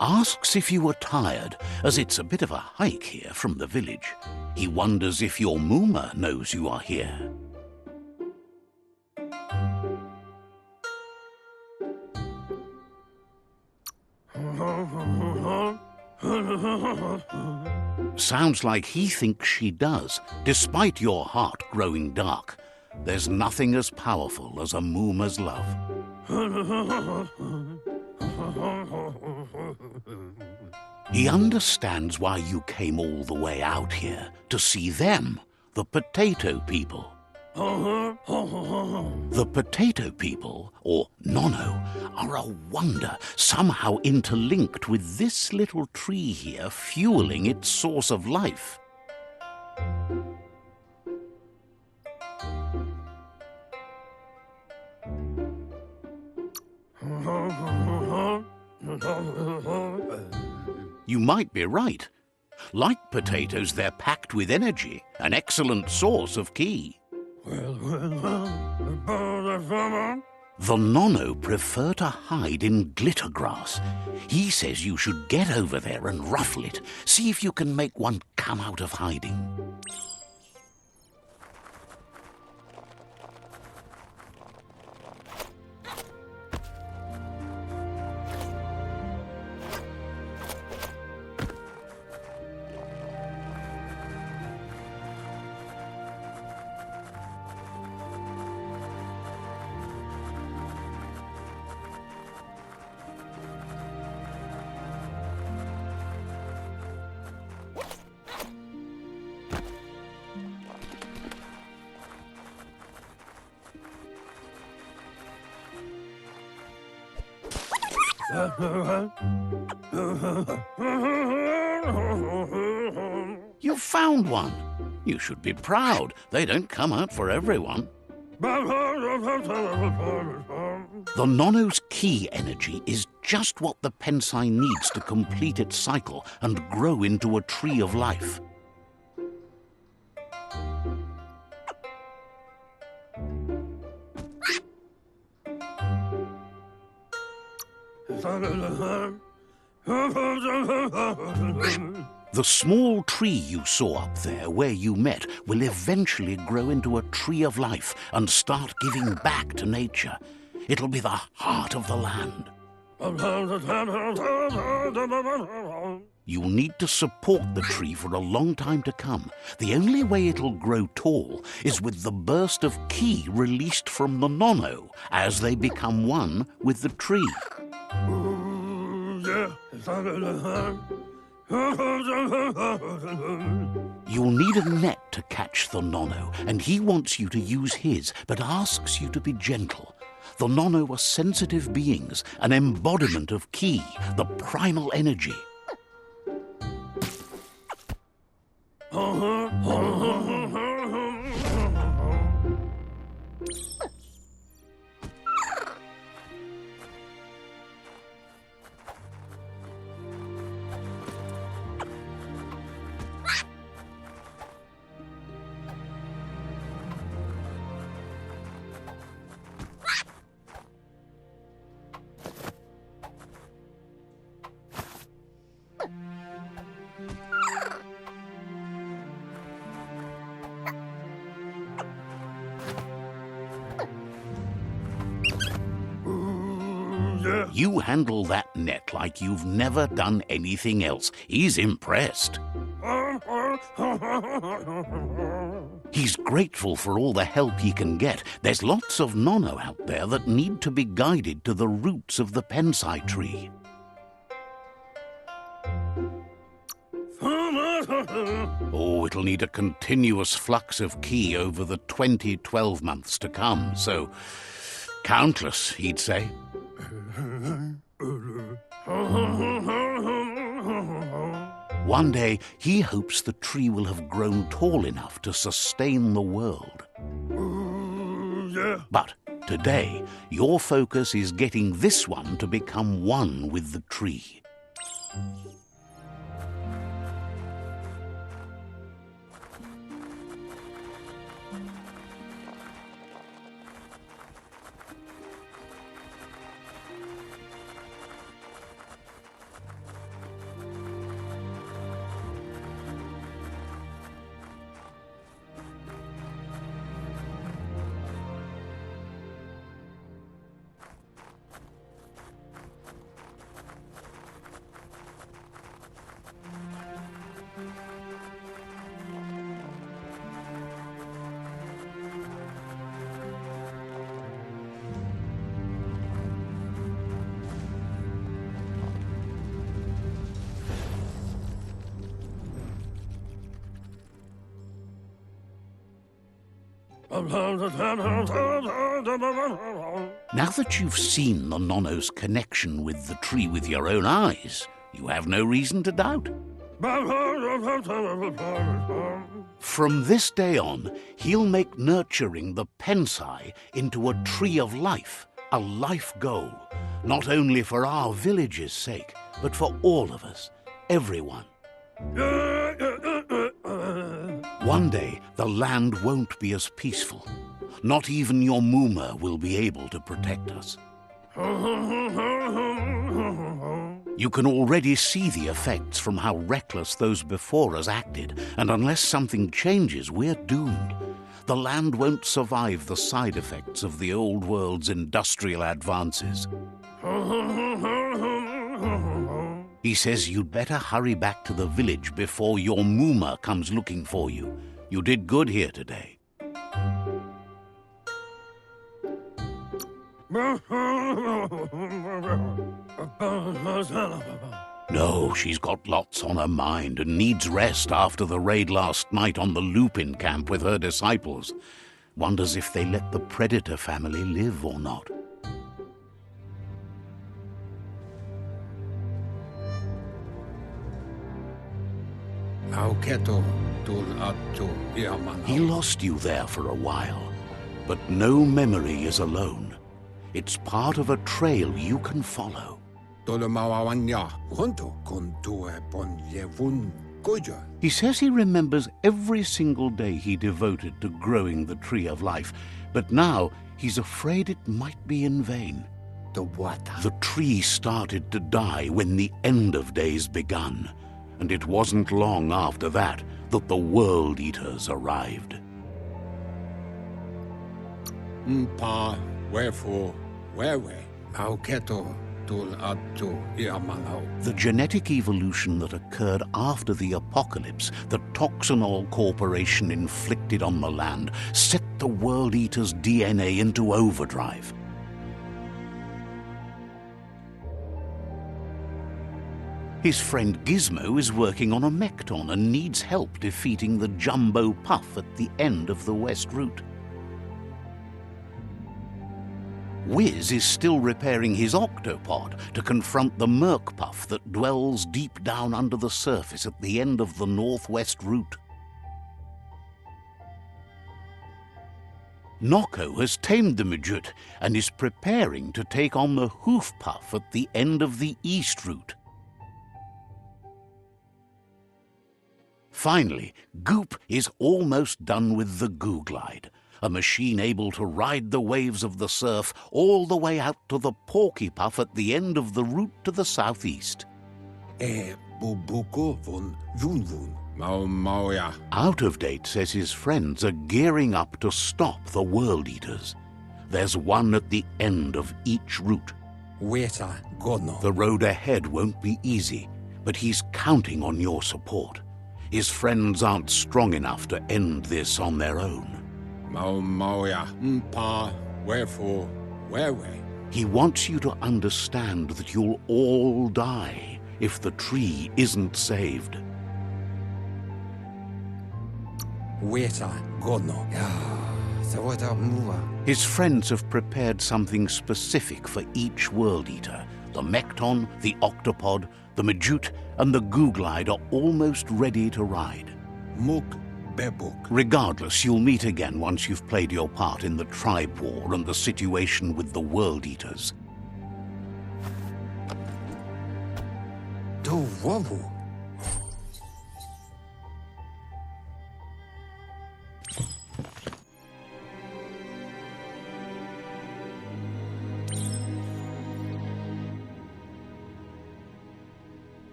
Asks if you are tired, as it's a bit of a hike here from the village. He wonders if your Mooma knows you are here. Sounds like he thinks she does, despite your heart growing dark. There's nothing as powerful as a Mooma's love. He understands why you came all the way out here, to see them, the potato people. The potato people, or Nono, are a wonder, somehow interlinked with this little tree here fueling its source of life. You might be right. Like potatoes, they're packed with energy, an excellent source of ki. The Nono prefer to hide in glitter grass. He says you should get over there and ruffle it. See if you can make one come out of hiding. You found one. You should be proud. They don't come out for everyone. The Nono's ki energy is just what the Pensai needs to complete its cycle and grow into a tree of life. The small tree you saw up there where you met will eventually grow into a tree of life and start giving back to nature. It'll be the heart of the land. You'll need to support the tree for a long time to come. The only way it'll grow tall is with the burst of ki released from the Nono as they become one with the tree. You'll need a net to catch the Nono, and he wants you to use his, but asks you to be gentle. The Nono are sensitive beings, an embodiment of ki, the primal energy. You handle that net like you've never done anything else. He's impressed. He's grateful for all the help he can get. There's lots of Nono out there that need to be guided to the roots of the Pensai tree. Oh, it'll need a continuous flux of ki over the 12 months to come, so countless, he'd say. One day, he hopes the tree will have grown tall enough to sustain the world. But today, your focus is getting this one to become one with the tree. Now that you've seen the Nonno's connection with the tree with your own eyes, you have no reason to doubt. From this day on, he'll make nurturing the Pensai into a tree of life, a life goal, not only for our village's sake, but for all of us, everyone. One day, the land won't be as peaceful. Not even your Muma will be able to protect us. You can already see the effects from how reckless those before us acted, and unless something changes, we're doomed. The land won't survive the side effects of the old world's industrial advances. He says you'd better hurry back to the village before your Muma comes looking for you. You did good here today. No, she's got lots on her mind and needs rest after the raid last night on the Lupin camp with her disciples. Wonders if they let the Predator family live or not. He lost you there for a while, but no memory is alone. It's part of a trail you can follow. He says he remembers every single day he devoted to growing the Tree of Life, but now he's afraid it might be in vain. The tree started to die when the end of days begun, and it wasn't long after that that the World Eaters arrived. The genetic evolution that occurred after the apocalypse that Toxanol Corporation inflicted on the land set the World Eater's DNA into overdrive. His friend Gizmo is working on a Mekton and needs help defeating the Jumbo Puff at the end of the West Route. Wiz is still repairing his octopod to confront the Merc Puff that dwells deep down under the surface at the end of the Northwest Route. Nocco has tamed the Midget and is preparing to take on the Hoof Puff at the end of the East Route. Finally, Goop is almost done with the Goo Glide, a machine able to ride the waves of the surf all the way out to the Porky Puff at the end of the route to the southeast. Out of Date says his friends are gearing up to stop the World Eaters. There's one at the end of each route. The road ahead won't be easy, but he's counting on your support. His friends aren't strong enough to end this on their own. He wants you to understand that you'll all die if the tree isn't saved. His friends have prepared something specific for each World Eater. The Mekton, the Octopod, the Majute, and the Goo Glide are almost ready to ride. Regardless, you'll meet again once you've played your part in the tribe war and the situation with the World Eaters.